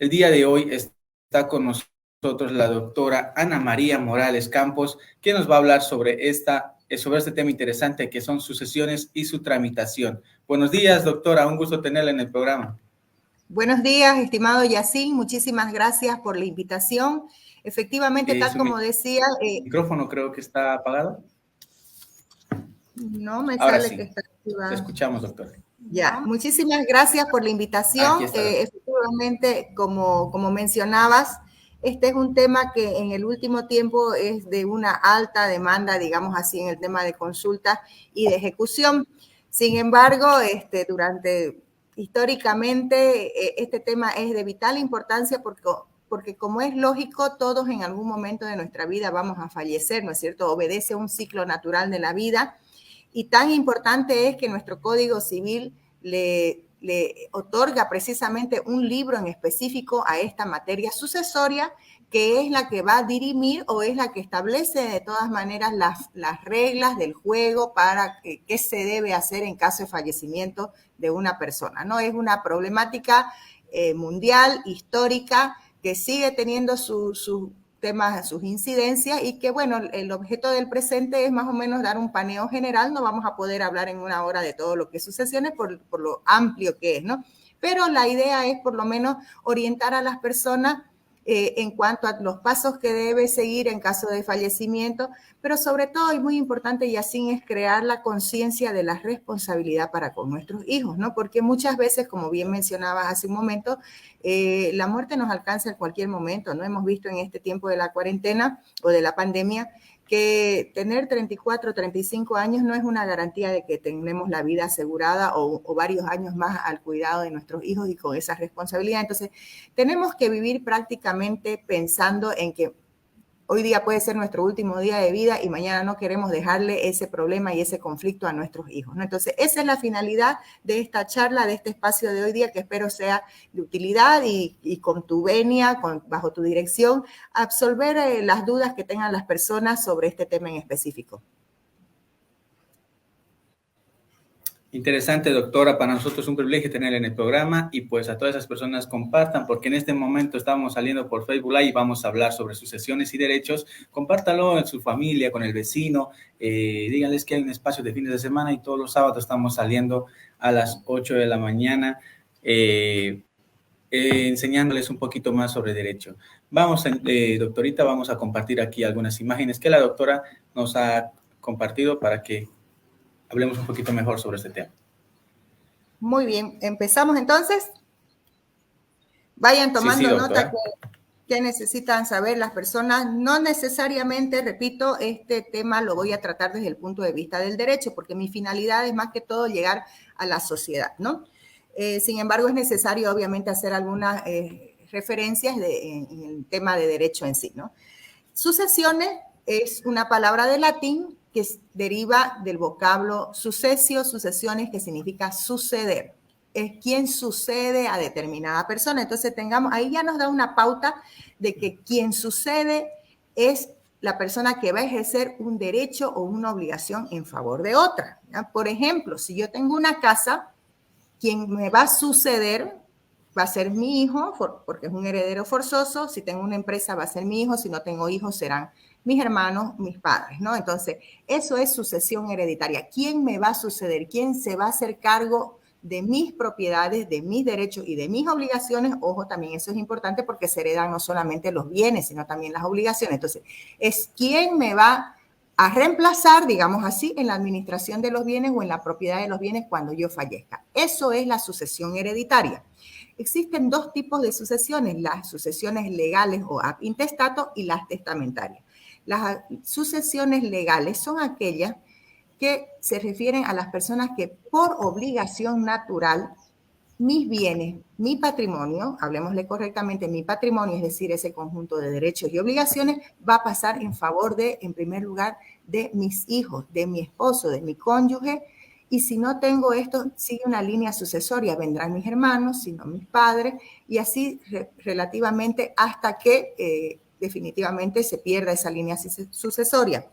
El día de hoy está con nosotros la doctora Ana María Morales Campos, que nos va a hablar sobre este tema interesante que son sucesiones y su tramitación. Buenos días, doctora, un gusto tenerla en el programa. Buenos días, estimado Yacine, muchísimas gracias por la invitación. Efectivamente, tal Su como decía... micrófono creo que está apagado. No me Ahora sale sí, que está te activado. escuchamos, doctora. Ya, muchísimas gracias por la Aquí invitación. está, doctora. Efectivamente, como mencionabas, este es un tema que en el último tiempo es de una alta demanda, digamos así, en el tema de consultas y de ejecución. Sin embargo, históricamente, este tema es de vital importancia porque como es lógico, todos en algún momento de nuestra vida vamos a fallecer, ¿no es cierto? Obedece un ciclo natural de la vida. Y tan importante es que nuestro Código Civil le otorga precisamente un libro en específico a esta materia sucesoria, que es la que va a dirimir o es la que establece de todas maneras las reglas del juego para qué se debe hacer en caso de fallecimiento de una persona, ¿no? Es una problemática mundial, histórica, que sigue teniendo sus temas, sus incidencias y que, bueno, el objeto del presente es más o menos dar un paneo general. No vamos a poder hablar en una hora de todo lo que es sucesiones por lo amplio que es, ¿no? Pero la idea es por lo menos orientar a las personas en cuanto a los pasos que debe seguir en caso de fallecimiento, pero sobre todo, y muy importante, y así es crear la conciencia de la responsabilidad para con nuestros hijos, ¿no? Porque muchas veces, como bien mencionabas hace un momento, la muerte nos alcanza en cualquier momento, ¿no? Hemos visto en este tiempo de la cuarentena o de la pandemia que tener 34, 35 años no es una garantía de que tenemos la vida asegurada o varios años más al cuidado de nuestros hijos y con esa responsabilidad. Entonces, tenemos que vivir prácticamente pensando en que hoy día puede ser nuestro último día de vida y mañana no queremos dejarle ese problema y ese conflicto a nuestros hijos, ¿no? Entonces, esa es la finalidad de esta charla, de este espacio de hoy día, que espero sea de utilidad y con tu venia, bajo tu dirección, absolver las dudas que tengan las personas sobre este tema en específico. Interesante, doctora. Para nosotros es un privilegio tenerla en el programa y pues a todas esas personas compartan, porque en este momento estamos saliendo por Facebook Live y vamos a hablar sobre sucesiones y derechos. Compártalo en su familia, con el vecino, díganles que hay un espacio de fines de semana y todos los sábados estamos saliendo a las 8 de la mañana enseñándoles un poquito más sobre derecho. Doctorita, vamos a compartir aquí algunas imágenes que la doctora nos ha compartido para que hablemos un poquito mejor sobre este tema. Muy bien, empezamos entonces. Vayan tomando Sí, nota que necesitan saber las personas. No necesariamente, repito, este tema lo voy a tratar desde el punto de vista del derecho, porque mi finalidad es más que todo llegar a la sociedad, ¿no? Sin embargo, es necesario obviamente hacer algunas referencias en el tema de derecho en sí, ¿no? Sucesiones es una palabra de latín que deriva del vocablo sucesio, sucesiones, que significa suceder. Es quien sucede a determinada persona. Entonces ahí ya nos da una pauta de que quien sucede es la persona que va a ejercer un derecho o una obligación en favor de otra, ¿ya? Por ejemplo, si yo tengo una casa, quien me va a suceder va a ser mi hijo, porque es un heredero forzoso. Si tengo una empresa, va a ser mi hijo. Si no tengo hijos, serán mis hermanos, mis padres, ¿no? Entonces, eso es sucesión hereditaria. ¿Quién me va a suceder? ¿Quién se va a hacer cargo de mis propiedades, de mis derechos y de mis obligaciones? Ojo, también eso es importante porque se heredan no solamente los bienes, sino también las obligaciones. Entonces, es quién me va a reemplazar, digamos así, en la administración de los bienes o en la propiedad de los bienes cuando yo fallezca. Eso es la sucesión hereditaria. Existen dos tipos de sucesiones: las sucesiones legales o ab intestato y las testamentarias. Las sucesiones legales son aquellas que se refieren a las personas que por obligación natural mis bienes, mi patrimonio, hablemosle correctamente, mi patrimonio, es decir, ese conjunto de derechos y obligaciones, va a pasar en favor de, en primer lugar, de mis hijos, de mi esposo, de mi cónyuge. Y si no tengo esto, sigue una línea sucesoria. Vendrán mis hermanos, sino mis padres, y así relativamente hasta que definitivamente se pierda esa línea sucesoria.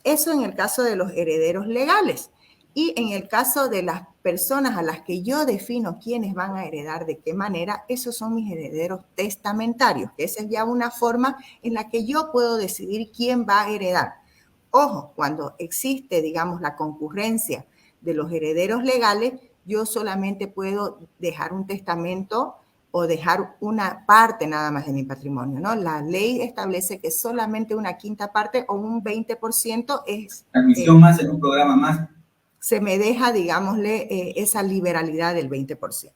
Eso en el caso de los herederos legales. Y en el caso de las personas a las que yo defino quiénes van a heredar de qué manera, esos son mis herederos testamentarios, que esa es ya una forma en la que yo puedo decidir quién va a heredar. Ojo, cuando existe, digamos, la concurrencia de los herederos legales, yo solamente puedo dejar un testamento o dejar una parte nada más de mi patrimonio, ¿no? La ley establece que solamente una quinta parte o un 20% es... Transmisión más en un programa más. Se me deja, digámosle, esa liberalidad del 20%.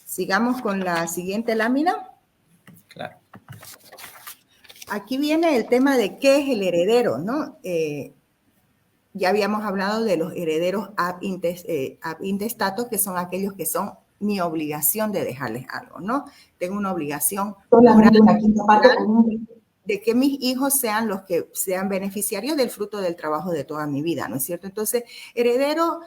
Sigamos con la siguiente lámina. Claro. Aquí viene el tema de qué es el heredero, ¿no? Ya habíamos hablado de los herederos ab intestato, que son aquellos que son mi obligación de dejarles algo, ¿no? Tengo una obligación solamente una quinta parte de que mis hijos sean los que sean beneficiarios del fruto del trabajo de toda mi vida, ¿no es cierto? Entonces, heredero,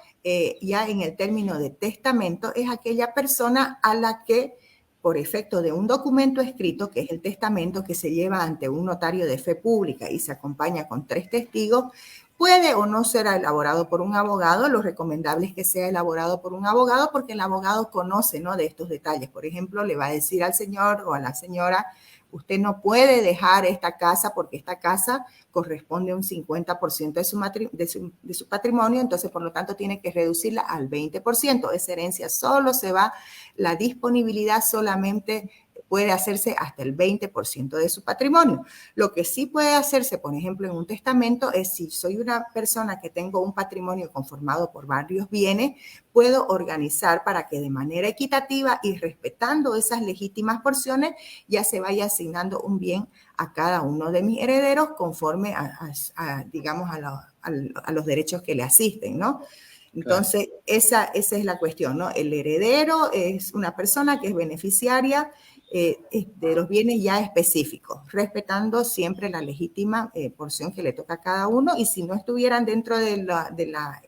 ya en el término de testamento, es aquella persona a la que, por efecto de un documento escrito, que es el testamento que se lleva ante un notario de fe pública y se acompaña con 3 testigos, puede o no ser elaborado por un abogado. Lo recomendable es que sea elaborado por un abogado porque el abogado conoce, ¿no?, de estos detalles. Por ejemplo, le va a decir al señor o a la señora: usted no puede dejar esta casa porque esta casa corresponde a un 50% de su patrimonio, entonces por lo tanto tiene que reducirla al 20%. Esa herencia solo se va, la disponibilidad solamente puede hacerse hasta el 20% de su patrimonio. Lo que sí puede hacerse, por ejemplo, en un testamento es si soy una persona que tengo un patrimonio conformado por varios bienes, puedo organizar para que de manera equitativa y respetando esas legítimas porciones ya se vaya asignando un bien a cada uno de mis herederos conforme digamos, a los derechos que le asisten, ¿no? Entonces, claro, esa es la cuestión, ¿no? El heredero es una persona que es beneficiaria de los bienes ya específicos, respetando siempre la legítima porción que le toca a cada uno, y si no estuvieran dentro de la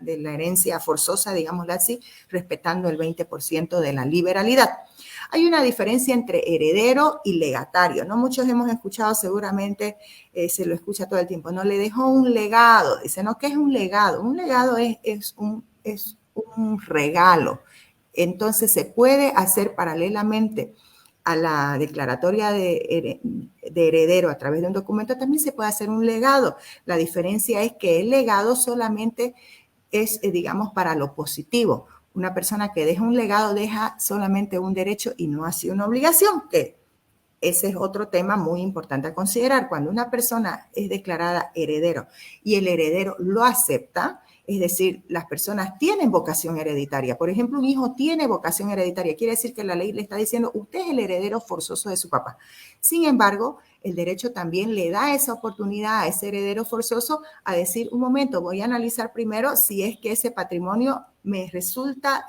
herencia forzosa, digámoslo así, respetando el 20% de la liberalidad. Hay una diferencia entre heredero y legatario, ¿no? Muchos hemos escuchado, seguramente se lo escucha todo el tiempo, ¿no? Le dejó un legado. Dice, ¿no? ¿Qué es un legado? Un legado es un regalo. Entonces se puede hacer paralelamente a la declaratoria de heredero a través de un documento, también se puede hacer un legado. La diferencia es que el legado solamente es, digamos, para lo positivo. Una persona que deja un legado deja solamente un derecho y no así una obligación, que ese es otro tema muy importante a considerar. Cuando una persona es declarada heredero y el heredero lo acepta, es decir, las personas tienen vocación hereditaria. Por ejemplo, un hijo tiene vocación hereditaria. Quiere decir que la ley le está diciendo, usted es el heredero forzoso de su papá. Sin embargo, el derecho también le da esa oportunidad a ese heredero forzoso a decir, un momento, voy a analizar primero si es que ese patrimonio me resulta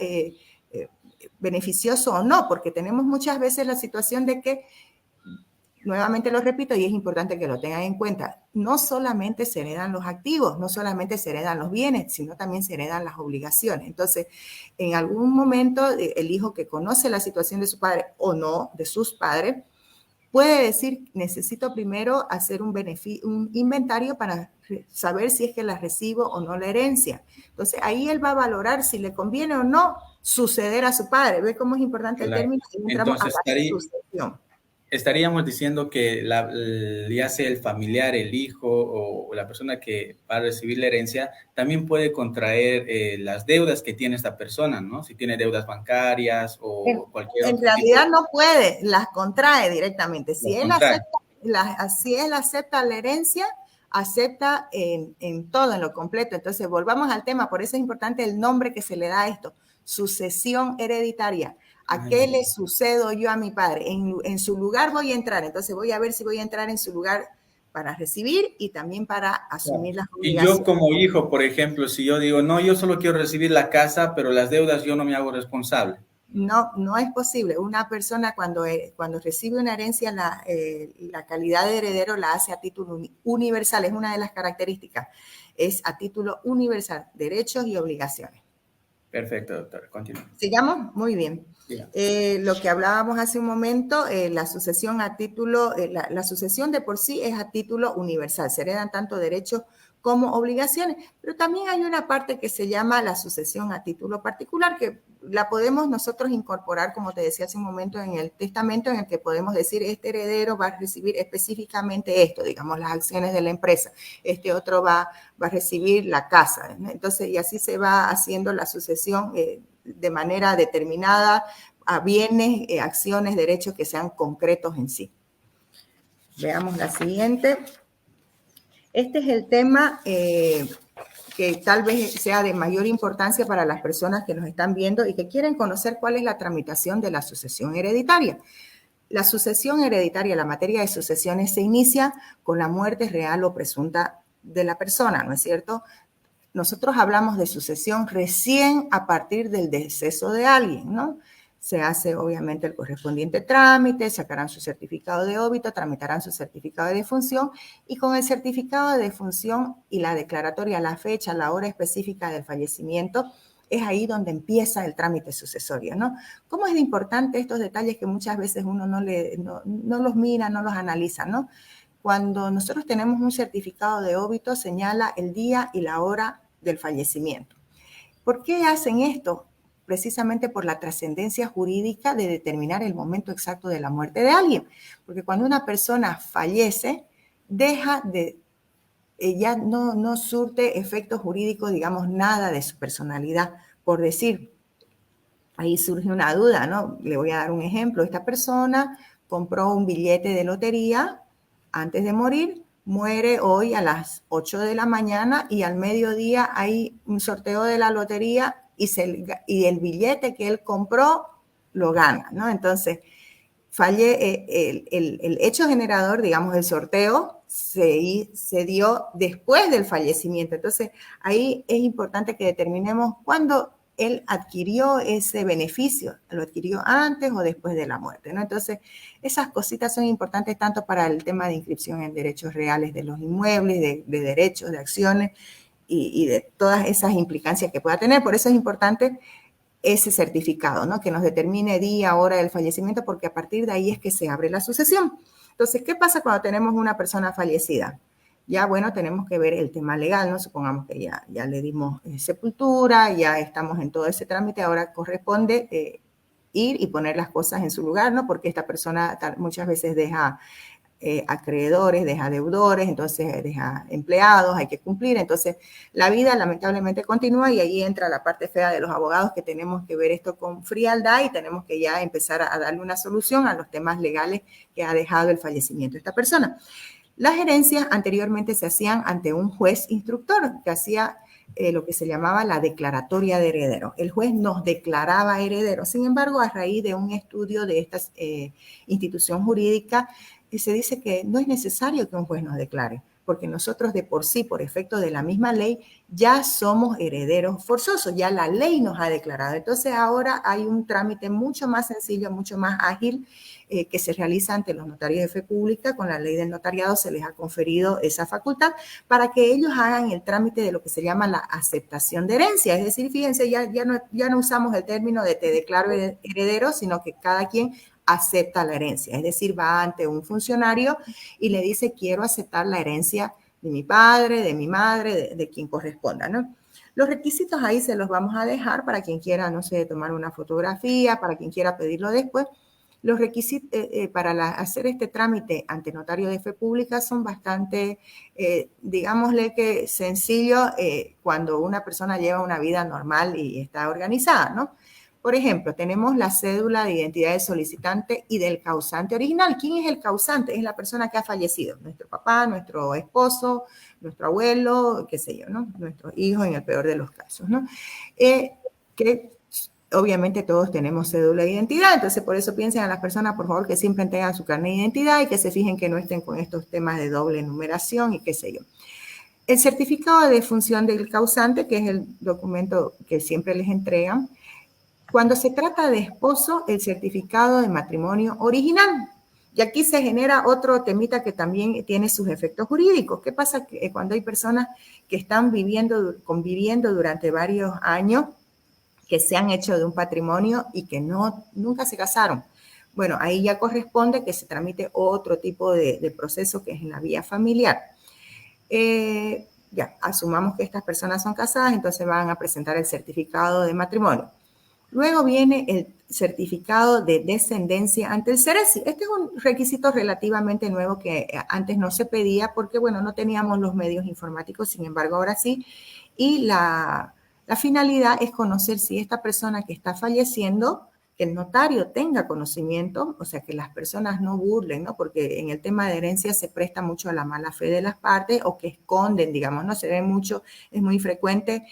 beneficioso o no, porque tenemos muchas veces la situación de que, nuevamente lo repito y es importante que lo tengan en cuenta, no solamente se heredan los activos, no solamente se heredan los bienes, sino también se heredan las obligaciones. Entonces, en algún momento, el hijo que conoce la situación de su padre o no, de sus padres, puede decir, necesito primero hacer un inventario para saber si es que la recibo o no la herencia. Entonces, ahí él va a valorar si le conviene o no suceder a su padre. ¿Ve cómo es importante el término? Entramos a la sucesión. Estaríamos diciendo que ya sea el familiar, el hijo o la persona que va a recibir la herencia, también puede contraer las deudas que tiene esta persona, ¿no? Si tiene deudas bancarias o cualquier otro. En realidad no puede, las contrae directamente. Si él acepta la herencia, acepta en todo, en lo completo. Entonces, volvamos al tema. Por eso es importante el nombre que se le da a esto. Sucesión hereditaria. ¿A qué le sucedo yo a mi padre? En su lugar voy a entrar. Entonces, voy a ver si voy a entrar en su lugar para recibir y también para asumir las obligaciones. Y yo como hijo, por ejemplo, si yo digo, no, yo solo quiero recibir la casa, pero las deudas yo no me hago responsable. No es posible. Una persona cuando recibe una herencia, la calidad de heredero la hace a título universal. Es una de las características. Es a título universal, derechos y obligaciones. Perfecto, doctor. Continúa. ¿Sigamos? Muy bien. Lo que hablábamos hace un momento, la sucesión a título, la sucesión de por sí es a título universal. Se heredan tanto derechos como obligaciones, pero también hay una parte que se llama la sucesión a título particular, que la podemos nosotros incorporar, como te decía hace un momento, en el testamento, en el que podemos decir, este heredero va a recibir específicamente esto, digamos, las acciones de la empresa, este otro va a recibir la casa, ¿no? Entonces, y así se va haciendo la sucesión de manera determinada a bienes, acciones, derechos que sean concretos en sí. Veamos la siguiente. Este es el tema que tal vez sea de mayor importancia para las personas que nos están viendo y que quieren conocer cuál es la tramitación de la sucesión hereditaria. La sucesión hereditaria, la materia de sucesiones, se inicia con la muerte real o presunta de la persona, ¿no es cierto? Nosotros hablamos de sucesión recién a partir del deceso de alguien, ¿no? Se hace obviamente el correspondiente trámite, sacarán su certificado de óbito, tramitarán su certificado de defunción y con el certificado de defunción y la declaratoria, la fecha, la hora específica del fallecimiento, es ahí donde empieza el trámite sucesorio, ¿no? ¿Cómo es de importante estos detalles que muchas veces uno no los mira, no los analiza, ¿no? Cuando nosotros tenemos un certificado de óbito, señala el día y la hora del fallecimiento. ¿Por qué hacen esto? Precisamente por la trascendencia jurídica de determinar el momento exacto de la muerte de alguien. Porque cuando una persona fallece, deja de, ya no surte efectos jurídicos, digamos, nada de su personalidad. Por decir, ahí surge una duda, ¿no? Le voy a dar un ejemplo. Esta persona compró un billete de lotería antes de morir, muere hoy a las 8 de la mañana y al mediodía hay un sorteo de la lotería y el billete que él compró lo gana, ¿no? Entonces, el hecho generador, digamos, el sorteo se dio después del fallecimiento. Entonces, ahí es importante que determinemos cuándo él adquirió ese beneficio, lo adquirió antes o después de la muerte, ¿no? Entonces, esas cositas son importantes tanto para el tema de inscripción en derechos reales de los inmuebles, de derechos, de acciones y de todas esas implicancias que pueda tener. Por eso es importante ese certificado, ¿no? Que nos determine día, hora del fallecimiento, porque a partir de ahí es que se abre la sucesión. Entonces, ¿qué pasa cuando tenemos una persona fallecida? Ya, bueno, tenemos que ver el tema legal, ¿no? Supongamos que ya le dimos sepultura, ya estamos en todo ese trámite, ahora corresponde ir y poner las cosas en su lugar, ¿no? Porque esta persona muchas veces deja acreedores, deja deudores, entonces deja empleados, hay que cumplir. Entonces, la vida lamentablemente continúa y ahí entra la parte fea de los abogados que tenemos que ver esto con frialdad y tenemos que ya empezar a darle una solución a los temas legales que ha dejado el fallecimiento de esta persona. Las herencias anteriormente se hacían ante un juez instructor que hacía lo que se llamaba la declaratoria de heredero. El juez nos declaraba herederos. Sin embargo, a raíz de un estudio de esta institución jurídica, se dice que no es necesario que un juez nos declare, porque nosotros de por sí, por efecto de la misma ley, ya somos herederos forzosos, ya la ley nos ha declarado. Entonces ahora hay un trámite mucho más sencillo, mucho más ágil, que se realiza ante los notarios de fe pública. Con la ley del notariado se les ha conferido esa facultad para que ellos hagan el trámite de lo que se llama la aceptación de herencia. Es decir, fíjense, ya no usamos el término de te declaro heredero, sino que cada quien acepta la herencia. Es decir, va ante un funcionario y le dice, quiero aceptar la herencia de mi padre, de mi madre, de quien corresponda, ¿no? Los requisitos ahí se los vamos a dejar para quien quiera, no sé, tomar una fotografía, para quien quiera pedirlo después. Los requisitos para hacer este trámite ante notario de fe pública son bastante, digámosle que sencillos cuando una persona lleva una vida normal y está organizada, ¿no? Por ejemplo, tenemos la cédula de identidad del solicitante y del causante original. ¿Quién es el causante? Es la persona que ha fallecido. Nuestro papá, nuestro esposo, nuestro abuelo, qué sé yo, ¿no? Nuestros hijos en el peor de los casos, ¿no? Que obviamente todos tenemos cédula de identidad, entonces por eso piensen a las personas, por favor, que siempre tengan su carnet de identidad y que se fijen que no estén con estos temas de doble numeración y qué sé yo. El certificado de defunción del causante, que es el documento que siempre les entregan. Cuando se trata de esposo, el certificado de matrimonio original. Y aquí se genera otro temita que también tiene sus efectos jurídicos. ¿Qué pasa cuando hay personas que están conviviendo durante varios años, que se han hecho de un patrimonio y que nunca se casaron? Bueno, ahí ya corresponde que se tramite otro tipo de proceso que es en la vía familiar. Ya, asumamos que estas personas son casadas, entonces van a presentar el certificado de matrimonio. Luego viene el certificado de descendencia ante el CERESI. Este es un requisito relativamente nuevo que antes no se pedía porque, bueno, no teníamos los medios informáticos, sin embargo, ahora sí. Y la finalidad es conocer si esta persona que está falleciendo, que el notario tenga conocimiento, o sea, que las personas no burlen, ¿no? Porque en el tema de herencia se presta mucho a la mala fe de las partes o que esconden, digamos, ¿no? Se ve mucho, es muy frecuente,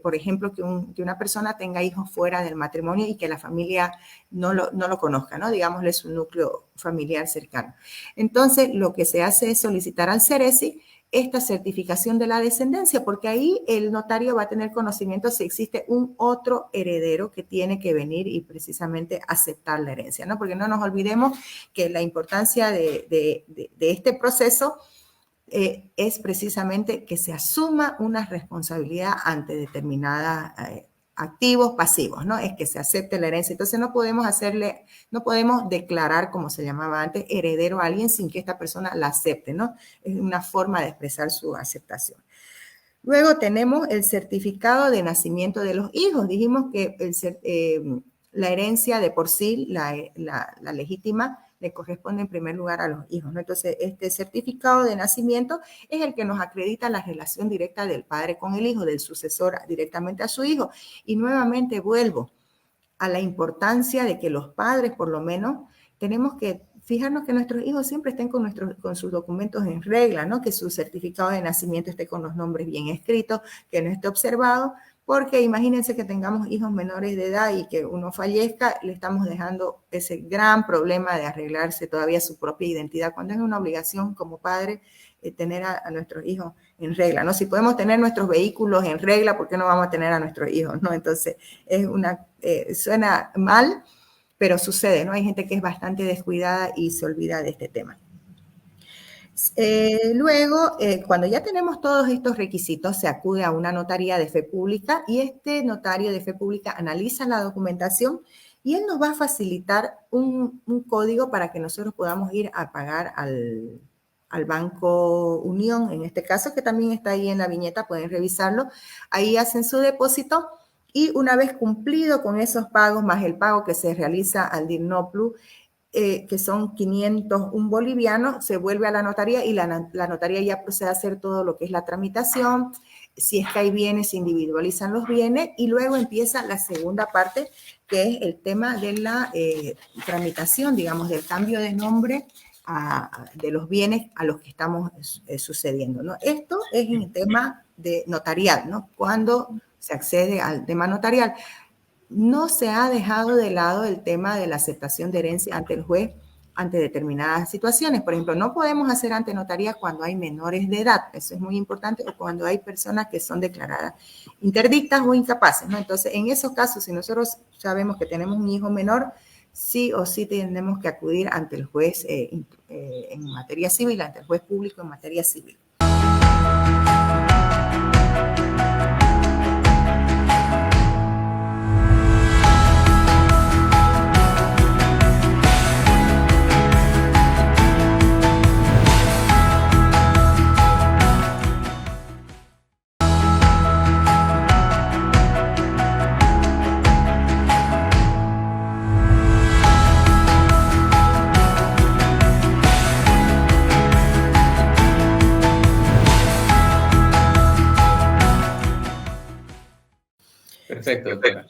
por ejemplo, que una persona tenga hijos fuera del matrimonio y que la familia no lo conozca, ¿no? Digámosle su núcleo familiar cercano. Entonces, lo que se hace es solicitar al CERESI esta certificación de la descendencia, porque ahí el notario va a tener conocimiento si existe un otro heredero que tiene que venir y precisamente aceptar la herencia, ¿no? Porque no nos olvidemos que la importancia de este proceso es precisamente que se asuma una responsabilidad ante determinadas activos, pasivos, ¿no? Es que se acepte la herencia. Entonces no podemos declarar, como se llamaba antes, heredero a alguien sin que esta persona la acepte, ¿no? Es una forma de expresar su aceptación. Luego tenemos el certificado de nacimiento de los hijos. Dijimos que la herencia de por sí, la legítima, le corresponde en primer lugar a los hijos, ¿no? Entonces, este certificado de nacimiento es el que nos acredita la relación directa del padre con el hijo, del sucesor directamente a su hijo. Y nuevamente vuelvo a la importancia de que los padres, por lo menos, tenemos que fijarnos que nuestros hijos siempre estén con sus documentos en regla, ¿no? Que su certificado de nacimiento esté con los nombres bien escritos, que no esté observado, porque imagínense que tengamos hijos menores de edad y que uno fallezca, le estamos dejando ese gran problema de arreglarse todavía su propia identidad, cuando es una obligación como padre tener a nuestros hijos en regla, ¿no? Si podemos tener nuestros vehículos en regla, ¿por qué no vamos a tener a nuestros hijos, no? Entonces, suena mal, pero sucede, ¿no? Hay gente que es bastante descuidada y se olvida de este tema. Luego, cuando ya tenemos todos estos requisitos, se acude a una notaría de fe pública y este notario de fe pública analiza la documentación y él nos va a facilitar un código para que nosotros podamos ir a pagar al Banco Unión, en este caso, que también está ahí en la viñeta, pueden revisarlo. Ahí hacen su depósito y una vez cumplido con esos pagos, más el pago que se realiza al DIRNOPLU, que son 501 bolivianos, se vuelve a la notaría y la notaría ya procede a hacer todo lo que es la tramitación. Si es que hay bienes, se individualizan los bienes y luego empieza la segunda parte, que es el tema de la tramitación, digamos, del cambio de nombre de los bienes a los que estamos sucediendo, ¿no? Esto es en el tema de notarial, ¿no? Cuando se accede al tema notarial. No se ha dejado de lado el tema de la aceptación de herencia ante el juez ante determinadas situaciones. Por ejemplo, no podemos hacer ante notaría cuando hay menores de edad, eso es muy importante, o cuando hay personas que son declaradas interdictas o incapaces, ¿no? Entonces, en esos casos, si nosotros sabemos que tenemos un hijo menor, sí o sí tenemos que acudir ante el juez en materia civil, ante el juez público en materia civil. Perfecto, doctora.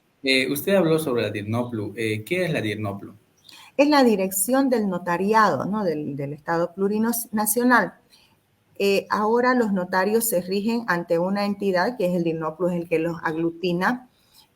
Usted habló sobre la DIRNOPLU. ¿Qué es la DIRNOPLU? Es la dirección del notariado, ¿no? del Estado plurinacional. Ahora los notarios se rigen ante una entidad que es el DIRNOPLU, es el que los aglutina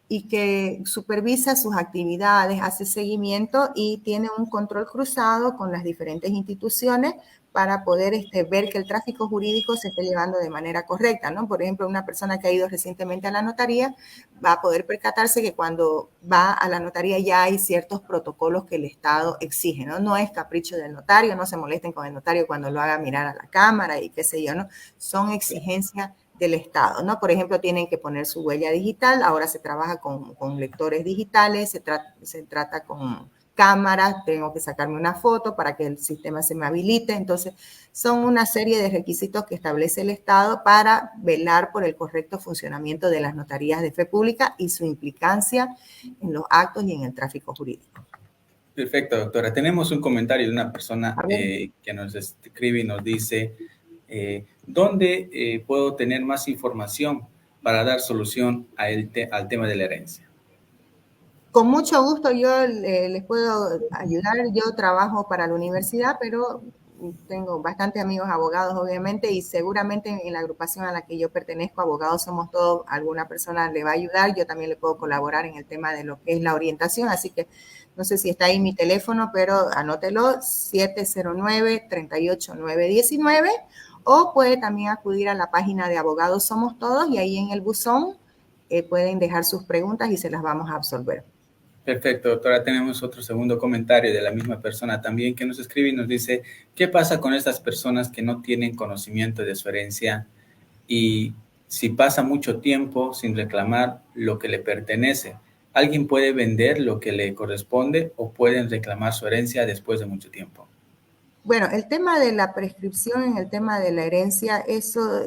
y que supervisa sus actividades, hace seguimiento y tiene un control cruzado con las diferentes instituciones para poder ver que el tráfico jurídico se esté llevando de manera correcta, ¿no? Por ejemplo, una persona que ha ido recientemente a la notaría va a poder percatarse que cuando va a la notaría ya hay ciertos protocolos que el Estado exige, ¿no? No es capricho del notario, no se molesten con el notario cuando lo haga mirar a la cámara y qué sé yo, ¿no? Son exigencias del Estado, ¿no? Por ejemplo, tienen que poner su huella digital, ahora se trabaja con lectores digitales, se trata con cámaras, tengo que sacarme una foto para que el sistema se me habilite. Entonces, son una serie de requisitos que establece el Estado para velar por el correcto funcionamiento de las notarías de fe pública y su implicancia en los actos y en el tráfico jurídico. Perfecto, doctora. Tenemos un comentario de una persona que nos escribe y nos dice, ¿dónde puedo tener más información para dar solución al tema de la herencia? Con mucho gusto yo les puedo ayudar. Yo trabajo para la universidad, pero tengo bastantes amigos abogados, obviamente, y seguramente en la agrupación a la que yo pertenezco, Abogados Somos Todos, alguna persona le va a ayudar. Yo también le puedo colaborar en el tema de lo que es la orientación, así que no sé si está ahí mi teléfono, pero anótelo, 709-38919, o puede también acudir a la página de Abogados Somos Todos y ahí en el buzón pueden dejar sus preguntas y se las vamos a absolver. Perfecto, doctora. Tenemos otro segundo comentario de la misma persona también que nos escribe y nos dice, ¿qué pasa con estas personas que no tienen conocimiento de su herencia y si pasa mucho tiempo sin reclamar lo que le pertenece? ¿Alguien puede vender lo que le corresponde o pueden reclamar su herencia después de mucho tiempo? Bueno, el tema de la prescripción en el tema de la herencia, eso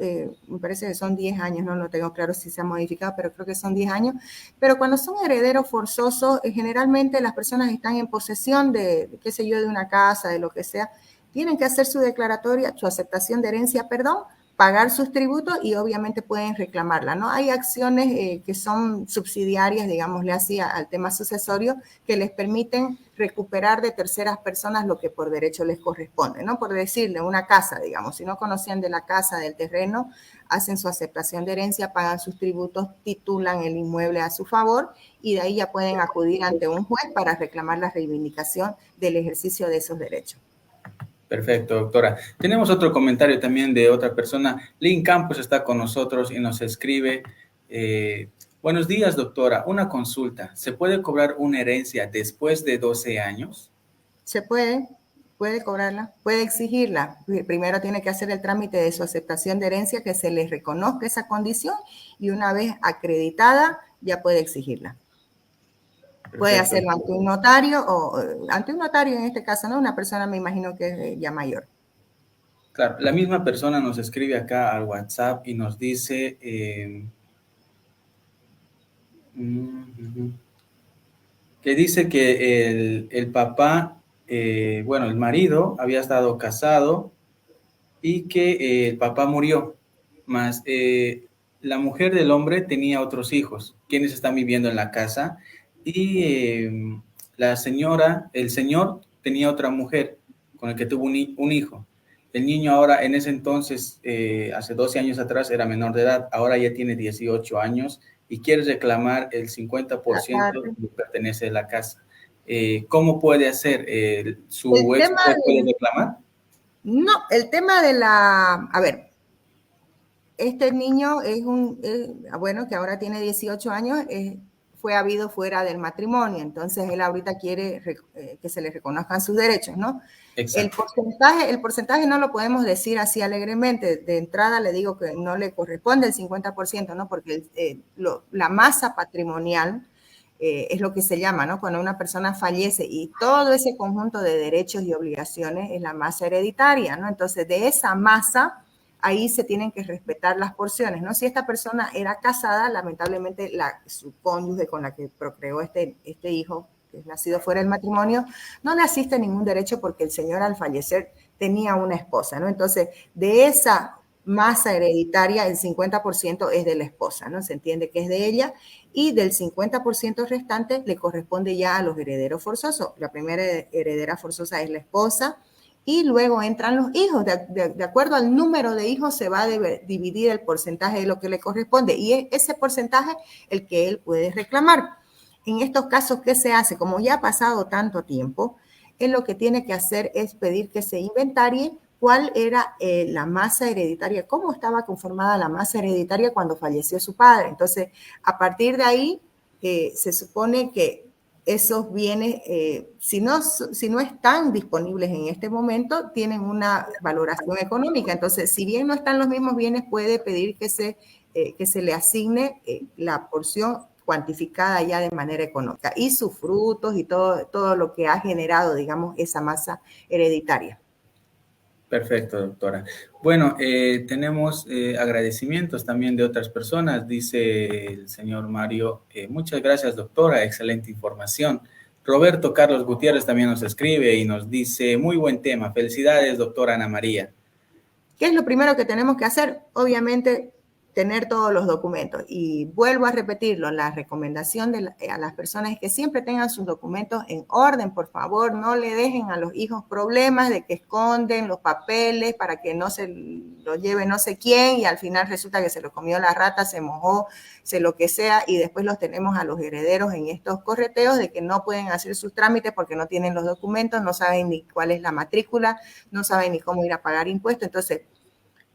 me parece que son 10 años, no lo tengo claro si se ha modificado, pero creo que son 10 años. Pero cuando son herederos forzosos, generalmente las personas están en posesión de, qué sé yo, de una casa, de lo que sea, tienen que hacer su declaratoria, su aceptación de herencia, perdón, pagar sus tributos y obviamente pueden reclamarla, ¿no? Hay acciones que son subsidiarias, digámosle así, al tema sucesorio, que les permiten recuperar de terceras personas lo que por derecho les corresponde, ¿no? Por decirle, una casa, digamos, si no conocían de la casa, del terreno, hacen su aceptación de herencia, pagan sus tributos, titulan el inmueble a su favor y de ahí ya pueden acudir ante un juez para reclamar la reivindicación del ejercicio de esos derechos. Perfecto, doctora. Tenemos otro comentario también de otra persona. Lynn Campos está con nosotros y nos escribe, buenos días, doctora. Una consulta. ¿Se puede cobrar una herencia después de 12 años? Se puede cobrarla, puede exigirla. Primero tiene que hacer el trámite de su aceptación de herencia, que se le reconozca esa condición y una vez acreditada ya puede exigirla. Puede hacerlo ante un notario o ante un notario en este caso, ¿no? Una persona me imagino que es ya mayor. Claro, la misma persona nos escribe acá al WhatsApp y nos dice que dice que el papá, bueno, el marido había estado casado y que el papá murió, más la mujer del hombre tenía otros hijos, quienes están viviendo en la casa y la señora, el señor tenía otra mujer con la que tuvo un hijo. El niño ahora, en ese entonces, hace 12 años atrás, era menor de edad, ahora ya tiene 18 años y quiere reclamar el 50% que le pertenece a la casa. ¿Cómo puede hacer? ¿Su ex puede reclamar? No, el tema de la... A ver, este niño bueno, que ahora tiene 18 años, fue habido fuera del matrimonio, entonces él ahorita quiere que se le reconozcan sus derechos, ¿no? Exacto. El porcentaje no lo podemos decir así alegremente. De entrada le digo que no le corresponde el 50%, ¿no? Porque la masa patrimonial es lo que se llama, ¿no? Cuando una persona fallece y todo ese conjunto de derechos y obligaciones es la masa hereditaria, ¿no? Entonces, de esa masa, ahí se tienen que respetar las porciones, ¿no? Si esta persona era casada, lamentablemente su cónyuge con la que procreó este hijo, que es nacido fuera del matrimonio, no le asiste ningún derecho porque el señor al fallecer tenía una esposa, ¿no? Entonces, de esa masa hereditaria, el 50% es de la esposa, ¿no? Se entiende que es de ella, y del 50% restante le corresponde ya a los herederos forzosos. La primera heredera forzosa es la esposa, y luego entran los hijos. De acuerdo al número de hijos se va a dividir el porcentaje de lo que le corresponde, y es ese porcentaje el que él puede reclamar. En estos casos, ¿qué se hace? Como ya ha pasado tanto tiempo, él lo que tiene que hacer es pedir que se inventarie cuál era la masa hereditaria, cómo estaba conformada la masa hereditaria cuando falleció su padre. Entonces, a partir de ahí, se supone que esos bienes, si no están disponibles en este momento, tienen una valoración económica. Entonces, si bien no están los mismos bienes, puede pedir que se le asigne la porción cuantificada ya de manera económica y sus frutos y todo lo que ha generado, digamos, esa masa hereditaria. Perfecto, doctora. Bueno, tenemos agradecimientos también de otras personas, dice el señor Mario. Muchas gracias, doctora, excelente información. Roberto Carlos Gutiérrez también nos escribe y nos dice, muy buen tema, felicidades, doctora Ana María. ¿Qué es lo primero que tenemos que hacer? Obviamente, tener todos los documentos. Y vuelvo a repetirlo, la recomendación a las personas es que siempre tengan sus documentos en orden, por favor. No le dejen a los hijos problemas de que esconden los papeles para que no se los lleve no sé quién y al final resulta que se lo comió la rata, se mojó, se lo que sea, y después los tenemos a los herederos en estos correteos de que no pueden hacer sus trámites porque no tienen los documentos, no saben ni cuál es la matrícula, no saben ni cómo ir a pagar impuestos. Entonces,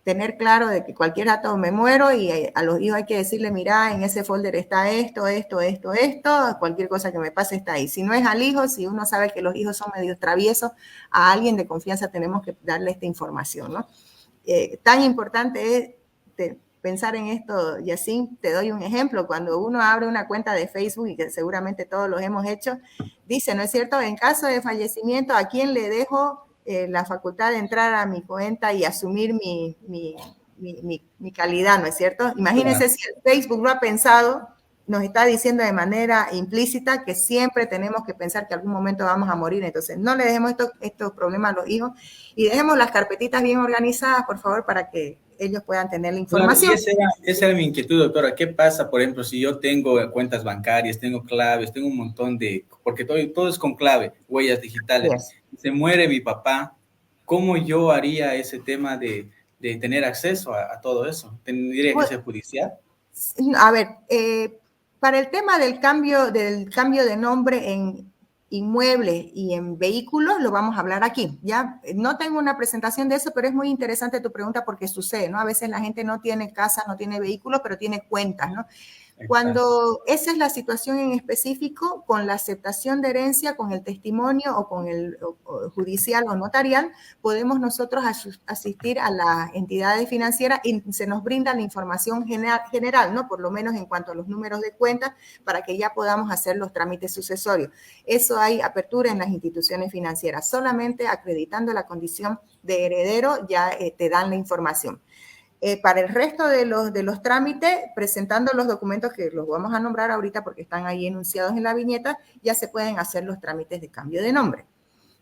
tener claro de que cualquier dato me muero y a los hijos hay que decirle, mira, en ese folder está esto, cualquier cosa que me pase está ahí. Si no es al hijo, si uno sabe que los hijos son medio traviesos, a alguien de confianza tenemos que darle esta información, ¿no? Tan importante es pensar en esto, Yacine, te doy un ejemplo, cuando uno abre una cuenta de Facebook, y que seguramente todos los hemos hecho, dice, ¿no es cierto?, en caso de fallecimiento, ¿a quién le dejo la facultad de entrar a mi cuenta y asumir mi calidad, ¿no es cierto? Imagínense claro. Si el Facebook lo ha pensado, nos está diciendo de manera implícita que siempre tenemos que pensar que algún momento vamos a morir. Entonces, no le dejemos estos problemas a los hijos y dejemos las carpetitas bien organizadas, por favor, para que ellos puedan tener la información. Claro, y esa era mi inquietud, doctora. ¿Qué pasa, por ejemplo, si yo tengo cuentas bancarias, tengo claves, tengo un montón de... Porque todo es con clave, huellas digitales. Yes. Se muere mi papá, ¿cómo yo haría ese tema de tener acceso a todo eso? ¿Tendría que ser judicial? A ver, para el tema del cambio de nombre en inmuebles y en vehículos, lo vamos a hablar aquí, ¿ya? No tengo una presentación de eso, pero es muy interesante tu pregunta porque sucede, ¿no? A veces la gente no tiene casa, no tiene vehículos, pero tiene cuentas, ¿no? Cuando esa es la situación en específico, con la aceptación de herencia, con el testimonio o con el judicial o notarial, podemos nosotros asistir a las entidades financieras y se nos brinda la información general, ¿no? Por lo menos en cuanto a los números de cuenta, para que ya podamos hacer los trámites sucesorios. Eso hay apertura en las instituciones financieras. Solamente acreditando la condición de heredero ya te dan la información. Para el resto de los trámites, presentando los documentos que los vamos a nombrar ahorita porque están ahí enunciados en la viñeta, ya se pueden hacer los trámites de cambio de nombre.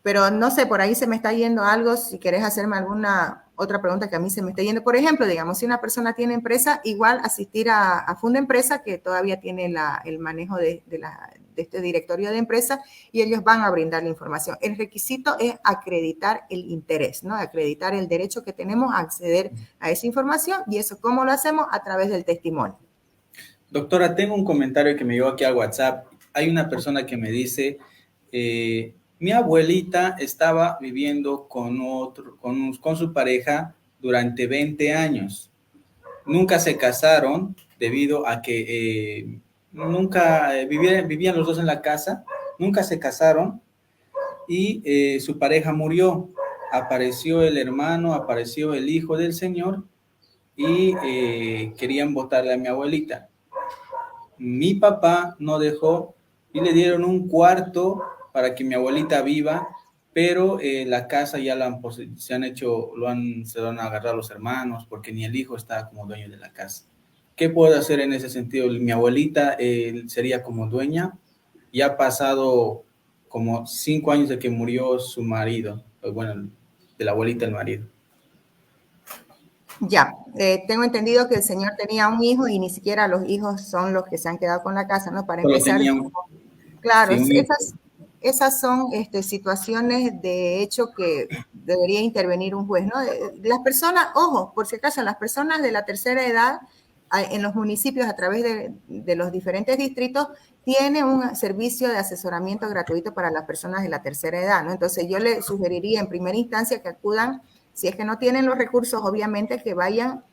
Pero no sé, por ahí se me está yendo algo, si querés hacerme alguna otra pregunta que a mí se me está yendo. Por ejemplo, digamos, si una persona tiene empresa, igual asistir a Funda Empresa, que todavía tiene el manejo de este directorio de empresa, y ellos van a brindar la información. El requisito es acreditar el interés, ¿no? Acreditar el derecho que tenemos a acceder a esa información, y eso, ¿cómo lo hacemos? A través del testimonio. Doctora, tengo un comentario que me llegó aquí al WhatsApp. Hay una persona que me dice... mi abuelita estaba viviendo con su pareja durante 20 años. Nunca se casaron debido a que nunca vivían los dos en la casa, nunca se casaron y su pareja murió. Apareció el hermano, apareció el hijo del señor y querían votarle a mi abuelita. Mi papá no dejó y le dieron un cuarto para que mi abuelita viva, pero la casa ya se lo han agarrado los hermanos, porque ni el hijo está como dueño de la casa. ¿Qué puedo hacer en ese sentido? Mi abuelita sería como dueña, ya ha pasado como 5 años de que murió su marido, bueno, de la abuelita el marido. Ya, tengo entendido que el señor tenía un hijo y ni siquiera los hijos son los que se han quedado con la casa, ¿no? Para empezar, claro, sí, esas son situaciones de hecho que debería intervenir un juez, ¿no? Las personas, ojo, por si acaso, las personas de la tercera edad en los municipios a través de los diferentes distritos tienen un servicio de asesoramiento gratuito para las personas de la tercera edad, ¿no? Entonces yo le sugeriría en primera instancia que acudan, si es que no tienen los recursos, obviamente que vayan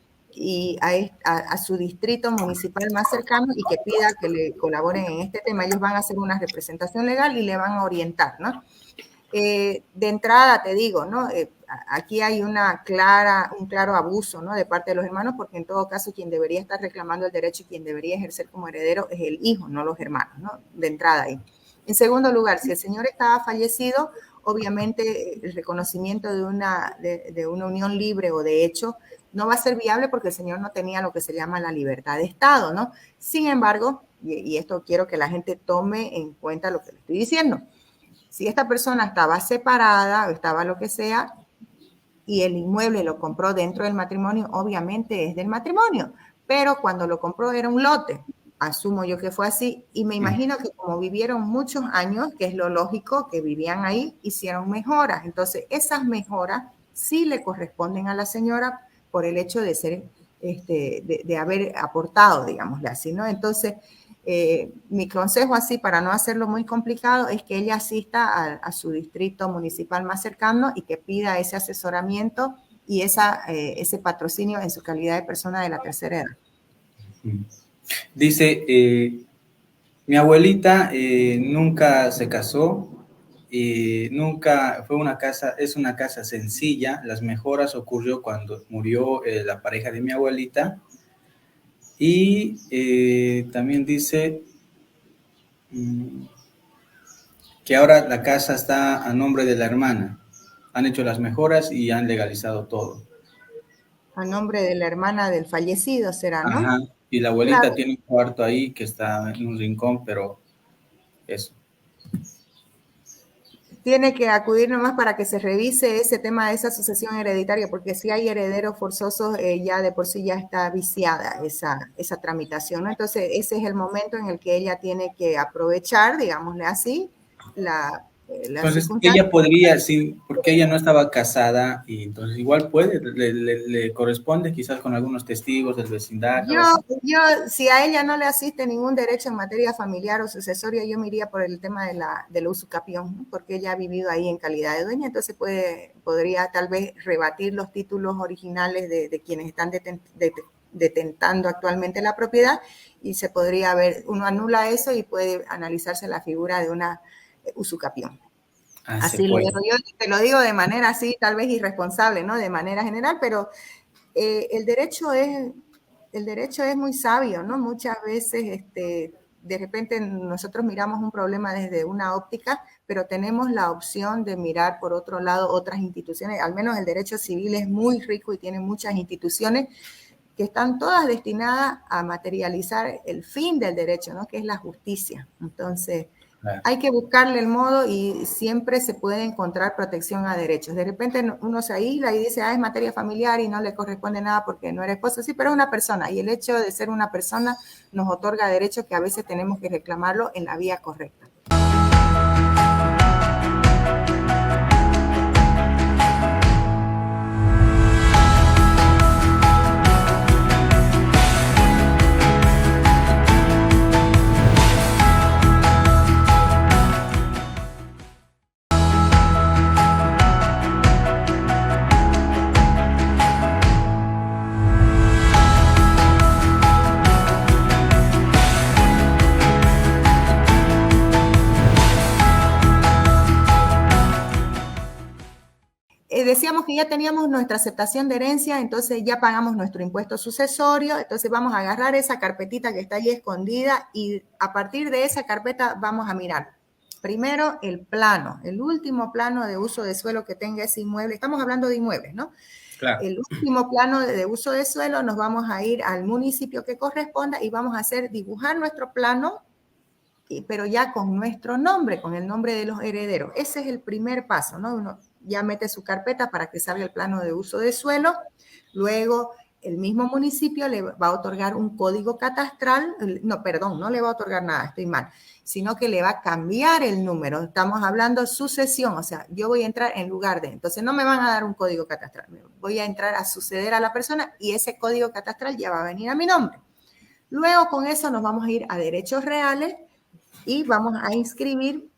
a su distrito municipal más cercano y que pida que le colaboren en este tema. Ellos van a hacer una representación legal y le van a orientar, ¿no? De entrada te digo, ¿no? aquí hay un claro abuso, ¿no?, de parte de los hermanos, porque en todo caso quien debería estar reclamando el derecho y quien debería ejercer como heredero es el hijo, no los hermanos, ¿no?, de entrada ahí. En segundo lugar, si el señor estaba fallecido, obviamente el reconocimiento de una unión libre o de hecho no va a ser viable porque el señor no tenía lo que se llama la libertad de Estado, ¿no? Sin embargo, y esto quiero que la gente tome en cuenta lo que le estoy diciendo, si esta persona estaba separada o estaba lo que sea y el inmueble lo compró dentro del matrimonio, obviamente es del matrimonio, pero cuando lo compró era un lote, asumo yo que fue así, y me imagino que como vivieron muchos años, que es lo lógico, que vivían ahí, hicieron mejoras. Entonces, esas mejoras sí le corresponden a la señora por el hecho de ser, de haber aportado, digámosle así, ¿no? Entonces, mi consejo así, para no hacerlo muy complicado, es que ella asista a su distrito municipal más cercano y que pida ese asesoramiento y ese patrocinio en su calidad de persona de la tercera edad. Dice, mi abuelita nunca se casó, nunca fue es una casa sencilla. Las mejoras ocurrió cuando murió la pareja de mi abuelita. Y también dice que ahora la casa está a nombre de la hermana. Han hecho las mejoras y han legalizado todo. A nombre de la hermana del fallecido será, ¿no? Ajá. Y la abuelita Claro. tiene un cuarto ahí que está en un rincón, pero eso. Tiene que acudir nomás para que se revise ese tema de esa sucesión hereditaria, porque si hay herederos forzosos, ya de por sí ya está viciada esa tramitación, ¿no? Entonces, ese es el momento en el que ella tiene que aprovechar, digámosle así, la Entonces, circunstancia. ella podría, sí, porque ella no estaba casada, y entonces igual puede, le corresponde quizás con algunos testigos del vecindario. Si a ella no le asiste ningún derecho en materia familiar o sucesoria, yo me iría por el tema del usucapión, ¿no? Porque ella ha vivido ahí en calidad de dueña, entonces podría tal vez rebatir los títulos originales de quienes están detentando actualmente la propiedad, y se podría ver, uno anula eso y puede analizarse la figura de una usucapión. Así lo veo yo, te lo digo de manera así, tal vez irresponsable, ¿no? De manera general, pero el derecho es muy sabio, ¿no? Muchas veces, de repente nosotros miramos un problema desde una óptica, pero tenemos la opción de mirar por otro lado otras instituciones. Al menos el derecho civil es muy rico y tiene muchas instituciones que están todas destinadas a materializar el fin del derecho, ¿no?, que es la justicia. Entonces, hay que buscarle el modo y siempre se puede encontrar protección a derechos. De repente uno se aísla y dice, es materia familiar y no le corresponde nada porque no era esposo. Sí, pero es una persona, y el hecho de ser una persona nos otorga derechos que a veces tenemos que reclamarlo en la vía correcta. Decíamos que ya teníamos nuestra aceptación de herencia, entonces ya pagamos nuestro impuesto sucesorio, entonces vamos a agarrar esa carpetita que está ahí escondida y a partir de esa carpeta vamos a mirar primero el plano, el último plano de uso de suelo que tenga ese inmueble. Estamos hablando de inmuebles, ¿no? Claro. El último plano de uso de suelo, nos vamos a ir al municipio que corresponda y vamos a dibujar nuestro plano, pero ya con nuestro nombre, con el nombre de los herederos. Ese es el primer paso, ¿no? Uno ya mete su carpeta para que salga el plano de uso de suelo. Luego, el mismo municipio le va a otorgar un código catastral. No le va a otorgar nada, estoy mal, sino que le va a cambiar el número. Estamos hablando sucesión, o sea, yo voy a entrar en lugar de, entonces no me van a dar un código catastral, voy a entrar a suceder a la persona y ese código catastral ya va a venir a mi nombre. Luego, con eso nos vamos a ir a derechos reales y vamos a inscribir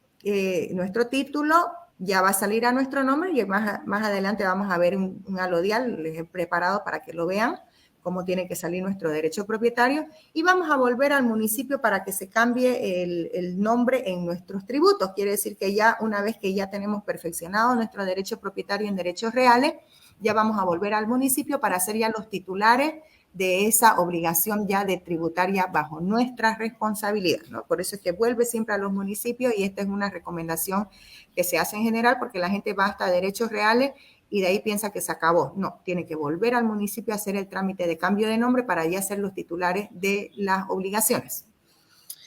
nuestro título, ya va a salir a nuestro nombre y más adelante vamos a ver un alodial, les he preparado para que lo vean, cómo tiene que salir nuestro derecho propietario, y vamos a volver al municipio para que se cambie el nombre en nuestros tributos. Quiere decir que ya una vez que ya tenemos perfeccionado nuestro derecho propietario en derechos reales, ya vamos a volver al municipio para ser ya los titulares de esa obligación ya de tributaria bajo nuestra responsabilidad, ¿no? Por eso es que vuelve siempre a los municipios, y esta es una recomendación que se hace en general, porque la gente va hasta derechos reales y de ahí piensa que se acabó. No, tiene que volver al municipio a hacer el trámite de cambio de nombre para ya ser los titulares de las obligaciones.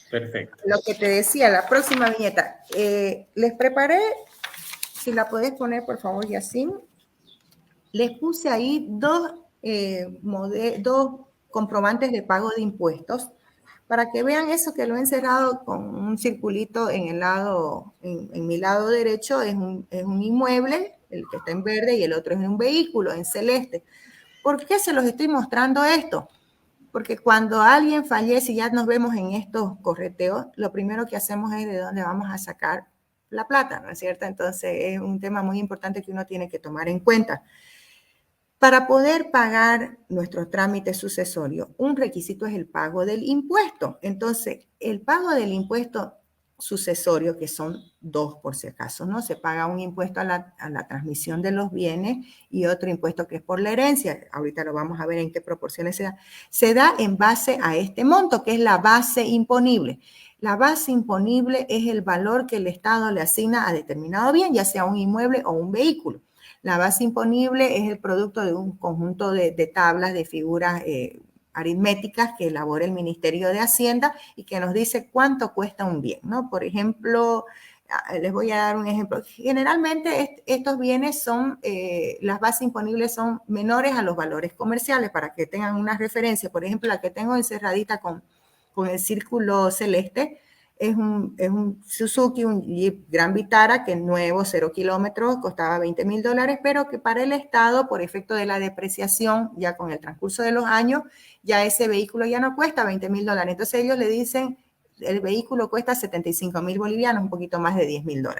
Perfecto. Lo que te decía, la próxima viñeta. Les preparé, si la podés poner por favor, Yacine. Les puse ahí dos comprobantes de pago de impuestos para que vean eso, que lo he encerrado con un circulito en el lado, en mi lado derecho es un inmueble, el que está en verde, y el otro es un vehículo en celeste. ¿Por qué se los estoy mostrando esto? Porque cuando alguien fallece y ya nos vemos en estos correteos, lo primero que hacemos es de dónde vamos a sacar la plata, ¿no es cierto? Entonces es un tema muy importante que uno tiene que tomar en cuenta. Para poder pagar nuestro trámite sucesorio, un requisito es el pago del impuesto. Entonces, el pago del impuesto sucesorio, que son dos por si acaso, ¿no? Se paga un impuesto a la transmisión de los bienes y otro impuesto que es por la herencia. Ahorita lo vamos a ver en qué proporciones se da. Se da en base a este monto, que es la base imponible. La base imponible es el valor que el Estado le asigna a determinado bien, ya sea un inmueble o un vehículo. La base imponible es el producto de un conjunto de tablas, de figuras aritméticas que elabora el Ministerio de Hacienda y que nos dice cuánto cuesta un bien, ¿no? Por ejemplo, les voy a dar un ejemplo. Generalmente estos bienes son, las bases imponibles son menores a los valores comerciales, para que tengan una referencia. Por ejemplo, la que tengo encerradita con el círculo celeste, es un Suzuki, un Jeep Grand Vitara, que es nuevo, 0 kilómetros, costaba $20,000, pero que para el Estado, por efecto de la depreciación, ya con el transcurso de los años, ya ese vehículo ya no cuesta $20,000. Entonces ellos le dicen, el vehículo cuesta 75,000 bolivianos, un poquito más de $10,000.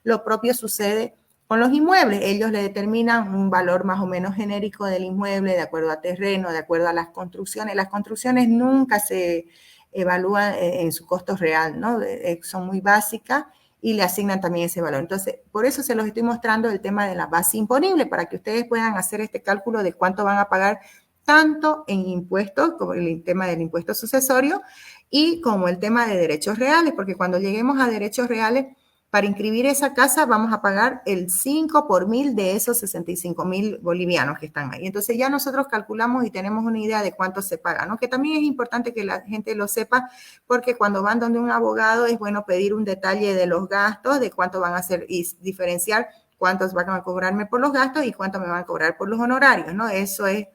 Lo propio sucede con los inmuebles. Ellos le determinan un valor más o menos genérico del inmueble, de acuerdo a terreno, de acuerdo a las construcciones. Las construcciones nunca se evalúan en su costo real, ¿no? Son muy básicas y le asignan también ese valor. Entonces, por eso se los estoy mostrando el tema de la base imponible, para que ustedes puedan hacer este cálculo de cuánto van a pagar tanto en impuestos, como el tema del impuesto sucesorio, y como el tema de derechos reales, porque cuando lleguemos a derechos reales, para inscribir esa casa vamos a pagar el 5 por 1000 de esos 65,000 bolivianos que están ahí. Entonces ya nosotros calculamos y tenemos una idea de cuánto se paga, ¿no? Que también es importante que la gente lo sepa, porque cuando van donde un abogado es bueno pedir un detalle de los gastos, de cuánto van a hacer y diferenciar cuántos van a cobrarme por los gastos y cuánto me van a cobrar por los honorarios, ¿no? Eso es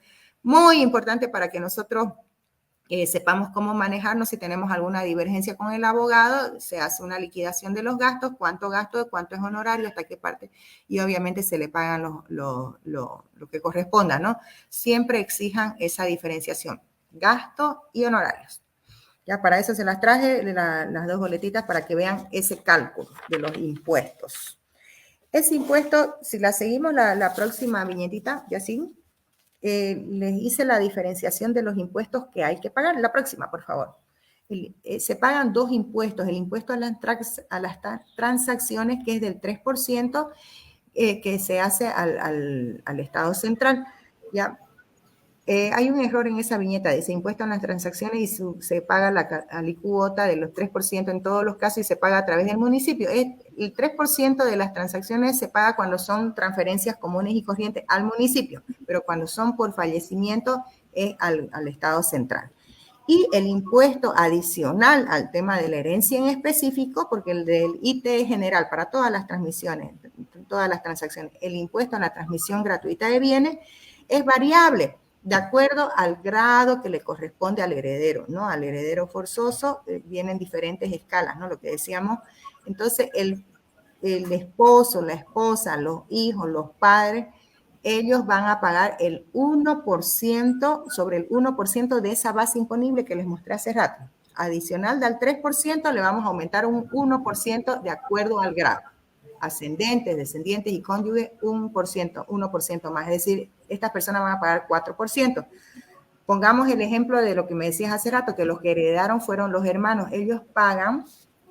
muy importante para que nosotros sepamos cómo manejarnos. Si tenemos alguna divergencia con el abogado, se hace una liquidación de los gastos, cuánto gasto, cuánto es honorario, hasta qué parte, y obviamente se le pagan lo que corresponda, ¿no? Siempre exijan esa diferenciación, gasto y honorarios. Ya para eso se las traje, las dos boletitas, para que vean ese cálculo de los impuestos. Ese impuesto, si la seguimos la próxima viñetita, Yacine, les hice la diferenciación de los impuestos que hay que pagar. La próxima, por favor. Se pagan dos impuestos. El impuesto a las transacciones, que es del 3%, que se hace al Estado central. ¿Ya? Hay un error en esa viñeta, dice impuesto a las transacciones, y se paga la alícuota de los 3% en todos los casos, y se paga a través del municipio. El 3% de las transacciones se paga cuando son transferencias comunes y corrientes al municipio, pero cuando son por fallecimiento es al Estado central. Y el impuesto adicional al tema de la herencia en específico, porque el del IT es general para todas las transmisiones, todas las transacciones, el impuesto a la transmisión gratuita de bienes es variable de acuerdo al grado que le corresponde al heredero, ¿no? Al heredero forzoso vienen diferentes escalas, ¿no? Lo que decíamos. Entonces, el esposo, la esposa, los hijos, los padres, ellos van a pagar el 1% sobre el 1% de esa base imponible que les mostré hace rato. Adicional del 3%, le vamos a aumentar un 1% de acuerdo al grado. Ascendentes, descendientes y cónyuges, 1% más. Es decir, estas personas van a pagar 4%. Pongamos el ejemplo de lo que me decías hace rato, que los que heredaron fueron los hermanos. Ellos pagan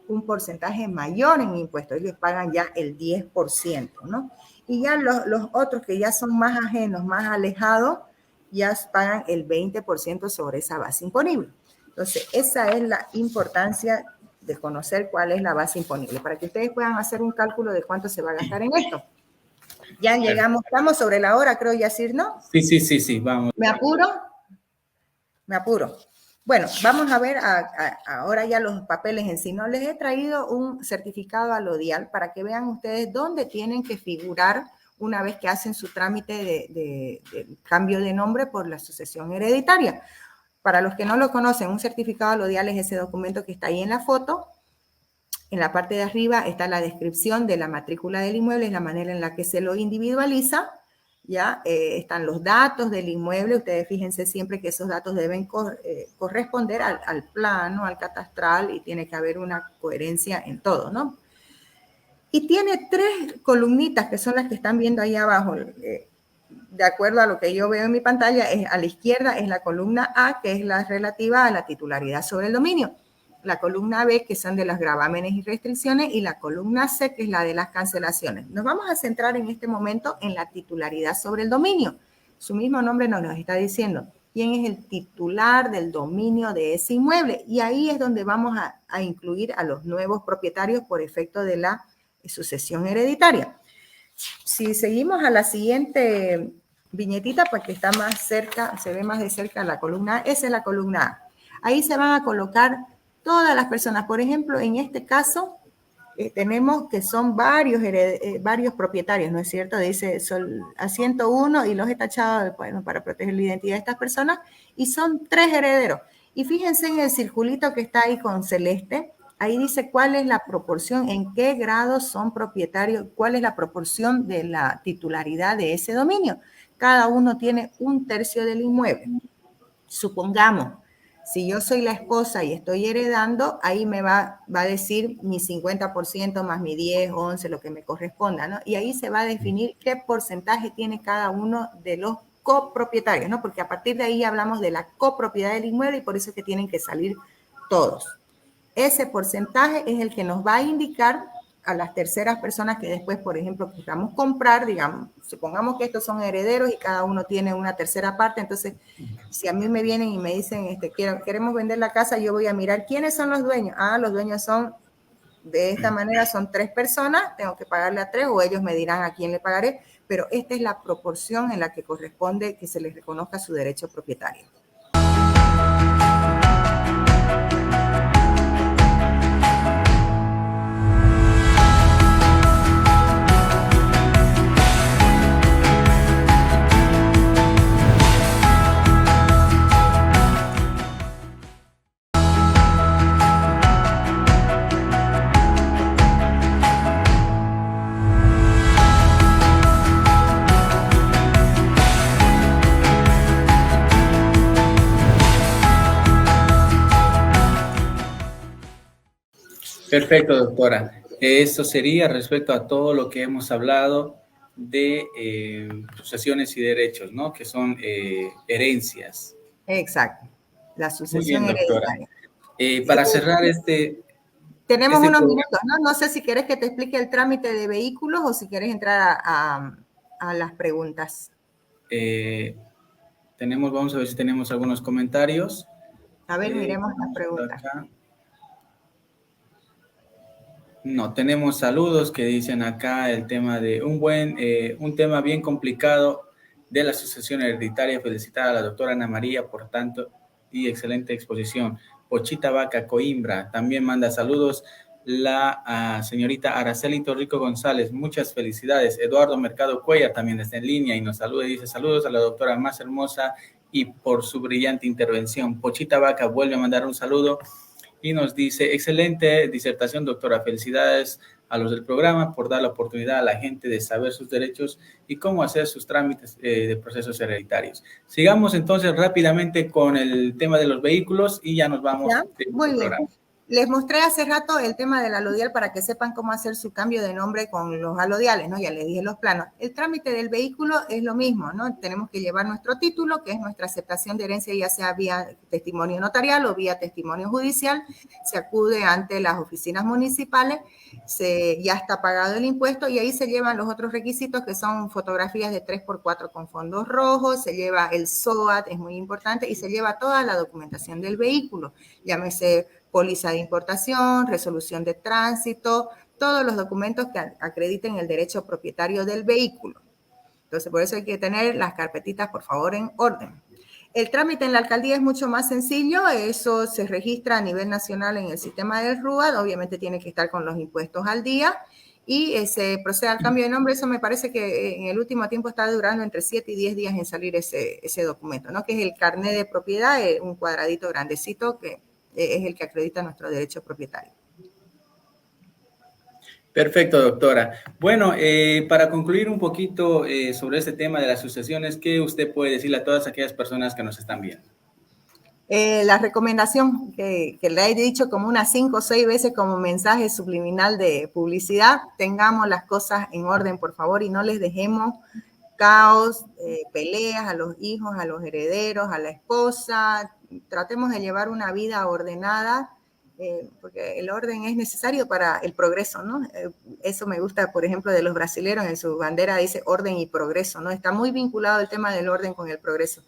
un porcentaje mayor en impuestos. Ellos pagan ya el 10%, ¿no? Y ya los otros que ya son más ajenos, más alejados, ya pagan el 20% sobre esa base imponible. Entonces, esa es la importancia de conocer cuál es la base imponible, para que ustedes puedan hacer un cálculo de cuánto se va a gastar en esto. Ya llegamos, estamos sobre la hora, creo, Yacir, ¿no? Sí, vamos. ¿Me apuro? Me apuro. Bueno, vamos a ver ahora ya los papeles en sí. No les he traído un certificado al ODIAL para que vean ustedes dónde tienen que figurar una vez que hacen su trámite de cambio de nombre por la sucesión hereditaria. Para los que no lo conocen, un certificado al ODIAL es ese documento que está ahí en la foto. En la parte de arriba está la descripción de la matrícula del inmueble, es la manera en la que se lo individualiza. Ya están los datos del inmueble. Ustedes fíjense siempre que esos datos deben corresponder al plano, al catastral, y tiene que haber una coherencia en todo, ¿no? Y tiene 3 columnitas que son las que están viendo ahí abajo. De acuerdo a lo que yo veo en mi pantalla, a la izquierda es la columna A, que es la relativa a la titularidad sobre el dominio. La columna B, que son de los gravámenes y restricciones, y la columna C, que es la de las cancelaciones. Nos vamos a centrar en este momento en la titularidad sobre el dominio. Su mismo nombre nos lo está diciendo. ¿Quién es el titular del dominio de ese inmueble? Y ahí es donde vamos a incluir a los nuevos propietarios por efecto de la sucesión hereditaria. Si seguimos a la siguiente viñetita, pues que está más cerca, se ve más de cerca la columna A, esa es la columna A. Ahí se van a colocar todas las personas. Por ejemplo, en este caso, tenemos que son varios propietarios, ¿no es cierto? Dice a 101 y los he tachado, bueno, para proteger la identidad de estas personas, y son 3 herederos. Y fíjense en el circulito que está ahí con celeste, ahí dice cuál es la proporción, en qué grado son propietarios, cuál es la proporción de la titularidad de ese dominio. Cada uno tiene 1/3 del inmueble. Supongamos, si yo soy la esposa y estoy heredando, ahí me va a decir mi 50% más mi 10, 11, lo que me corresponda, ¿no? Y ahí se va a definir qué porcentaje tiene cada uno de los copropietarios, ¿no? Porque a partir de ahí hablamos de la copropiedad del inmueble y por eso es que tienen que salir todos. Ese porcentaje es el que nos va a indicar a las terceras personas que después, por ejemplo, queramos comprar, digamos, supongamos que estos son herederos y cada uno tiene una tercera parte. Entonces, si a mí me vienen y me dicen, queremos vender la casa, yo voy a mirar quiénes son los dueños. Los dueños son de esta manera, son 3 personas, tengo que pagarle a 3 o ellos me dirán a quién le pagaré, pero esta es la proporción en la que corresponde que se les reconozca su derecho propietario. Perfecto, doctora. Esto sería respecto a todo lo que hemos hablado de sucesiones y derechos, ¿no? Que son herencias. Exacto. La sucesión Muy bien, doctora. hereditaria. Para cerrar tenemos unos minutos, ¿no? No sé si quieres que te explique el trámite de vehículos o si quieres entrar a las preguntas. Vamos a ver si tenemos algunos comentarios. A ver, miremos las preguntas. Acá. No, tenemos saludos que dicen acá el tema de un tema bien complicado de la sucesión hereditaria. Felicitar a la doctora Ana María por tanto y excelente exposición. Pochita Vaca Coimbra también manda saludos. La señorita Araceli Torrico González, muchas felicidades. Eduardo Mercado Cuellar también está en línea y nos saluda y dice saludos a la doctora más hermosa y por su brillante intervención. Pochita Vaca vuelve a mandar un saludo y nos dice, excelente disertación, doctora. Felicidades a los del programa por dar la oportunidad a la gente de saber sus derechos y cómo hacer sus trámites de procesos hereditarios. Sigamos entonces rápidamente con el tema de los vehículos y ya nos vamos. ¿Ya? Muy bien. Les mostré hace rato el tema del alodial para que sepan cómo hacer su cambio de nombre con los alodiales, ¿no? Ya les dije los planos. El trámite del vehículo es lo mismo, ¿no? Tenemos que llevar nuestro título, que es nuestra aceptación de herencia, ya sea vía testimonio notarial o vía testimonio judicial. Se acude ante las oficinas municipales, ya está pagado el impuesto y ahí se llevan los otros requisitos que son fotografías de 3x4 con fondos rojos, se lleva el SOAT, es muy importante, y se lleva toda la documentación del vehículo, llámese póliza de importación, resolución de tránsito, todos los documentos que acrediten el derecho propietario del vehículo. Entonces, por eso hay que tener las carpetitas, por favor, en orden. El trámite en la alcaldía es mucho más sencillo, eso se registra a nivel nacional en el sistema del RUAD, obviamente tiene que estar con los impuestos al día, y se procede al cambio de nombre. Eso me parece que en el último tiempo está durando entre 7 y 10 días en salir ese documento, ¿no? Que es el carnet de propiedad, un cuadradito grandecito que es el que acredita nuestro derecho propietario. Perfecto, doctora. Bueno, para concluir un poquito sobre este tema de las sucesiones, ¿qué usted puede decirle a todas aquellas personas que nos están viendo? La recomendación que le he dicho como unas 5 o 6 veces como mensaje subliminal de publicidad: tengamos las cosas en orden, por favor, y no les dejemos caos, peleas a los hijos, a los herederos, a la esposa. Tratemos de llevar una vida ordenada, porque el orden es necesario para el progreso, ¿no? Eso me gusta, por ejemplo, de los brasileños, en su bandera dice orden y progreso, ¿no? Está muy vinculado el tema del orden con el progreso.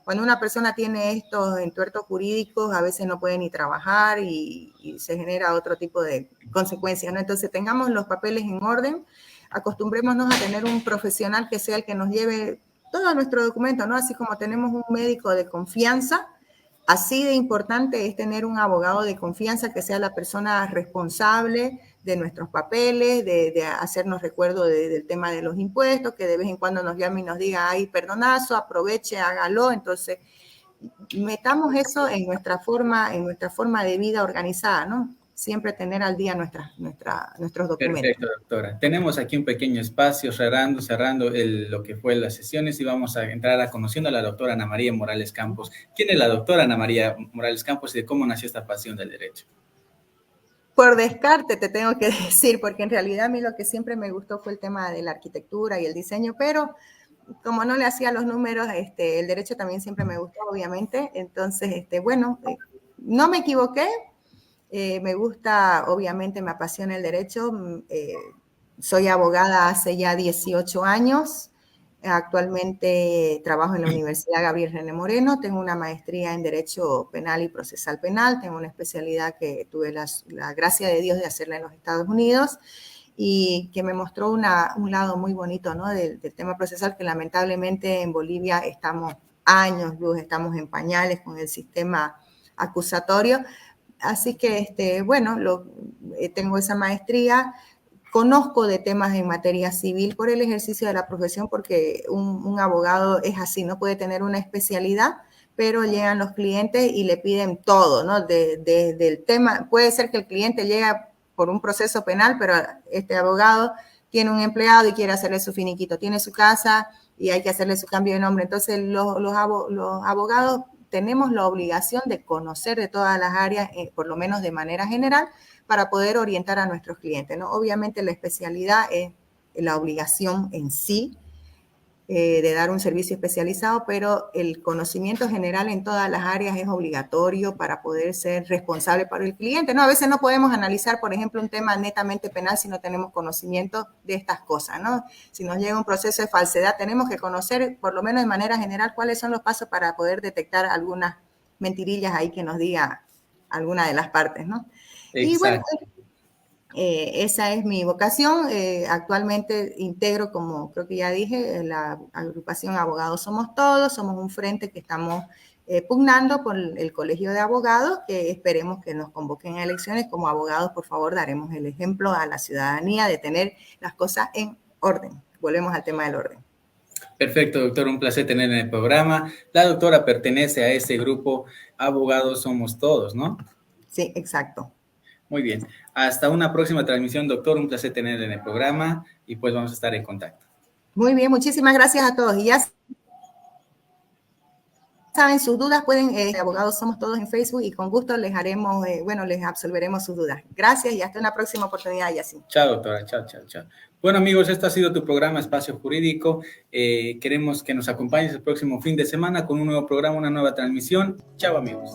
Cuando una persona tiene estos entuertos jurídicos, a veces no puede ni trabajar y se genera otro tipo de consecuencias, ¿no? Entonces, tengamos los papeles en orden, acostumbrémonos a tener un profesional que sea el que nos lleve todo nuestro documento, ¿no? Así como tenemos un médico de confianza, así de importante es tener un abogado de confianza que sea la persona responsable de nuestros papeles, de hacernos recuerdo del tema de los impuestos, que de vez en cuando nos llame y nos diga, ay, perdonazo, aproveche, hágalo. Entonces, metamos eso en nuestra forma de vida organizada, ¿no? Siempre tener al día nuestros documentos. Perfecto, doctora. Tenemos aquí un pequeño espacio cerrando lo que fue las sesiones, y vamos a entrar a conociendo a la doctora Ana María Morales Campos. ¿Quién es la doctora Ana María Morales Campos y de cómo nació esta pasión del derecho? Por descarte te tengo que decir, porque en realidad a mí lo que siempre me gustó fue el tema de la arquitectura y el diseño, pero como no le hacía los números, el derecho también siempre me gustó, obviamente. Entonces, bueno, no me equivoqué. Me gusta, obviamente, me apasiona el derecho. Soy abogada hace ya 18 años. Actualmente trabajo en la Universidad Gabriel René Moreno. Tengo una maestría en Derecho Penal y Procesal Penal. Tengo una especialidad que tuve la gracia de Dios de hacerla en los Estados Unidos y que me mostró un lado muy bonito, ¿no? del tema procesal, que lamentablemente en Bolivia estamos años luz, estamos en pañales con el sistema acusatorio. Así que, bueno, tengo esa maestría. Conozco de temas en materia civil por el ejercicio de la profesión, porque un abogado es así, no puede tener una especialidad, pero llegan los clientes y le piden todo, ¿no? Del tema, puede ser que el cliente llega por un proceso penal, pero este abogado tiene un empleado y quiere hacerle su finiquito, tiene su casa y hay que hacerle su cambio de nombre. Entonces, los abogados tenemos la obligación de conocer de todas las áreas, por lo menos de manera general, para poder orientar a nuestros clientes, ¿no? Obviamente la especialidad es la obligación en sí de dar un servicio especializado, pero el conocimiento general en todas las áreas es obligatorio para poder ser responsable para el cliente, ¿no? A veces no podemos analizar, por ejemplo, un tema netamente penal si no tenemos conocimiento de estas cosas, ¿no? Si nos llega un proceso de falsedad, tenemos que conocer, por lo menos de manera general, cuáles son los pasos para poder detectar algunas mentirillas ahí que nos diga alguna de las partes, ¿no? Exacto. Y bueno, esa es mi vocación. Actualmente integro, como creo que ya dije, la agrupación Abogados Somos Todos. Somos un frente que estamos pugnando por el Colegio de Abogados, que esperemos que nos convoquen a elecciones. Como abogados, por favor, daremos el ejemplo a la ciudadanía de tener las cosas en orden. Volvemos al tema del orden. Perfecto, doctor, un placer tener en el programa. La doctora pertenece a ese grupo Abogados Somos Todos, ¿no? Sí, exacto. Muy bien. Hasta una próxima transmisión, doctor. Un placer tenerle en el programa y pues vamos a estar en contacto. Muy bien, muchísimas gracias a todos. Y ya saben, sus dudas pueden, abogados somos todos en Facebook y con gusto les haremos, les absolveremos sus dudas. Gracias y hasta una próxima oportunidad, Yacine. Chao, doctora. Chao, chao, chao. Bueno, amigos, este ha sido tu programa Espacio Jurídico. Queremos que nos acompañes el próximo fin de semana con un nuevo programa, una nueva transmisión. Chao, amigos.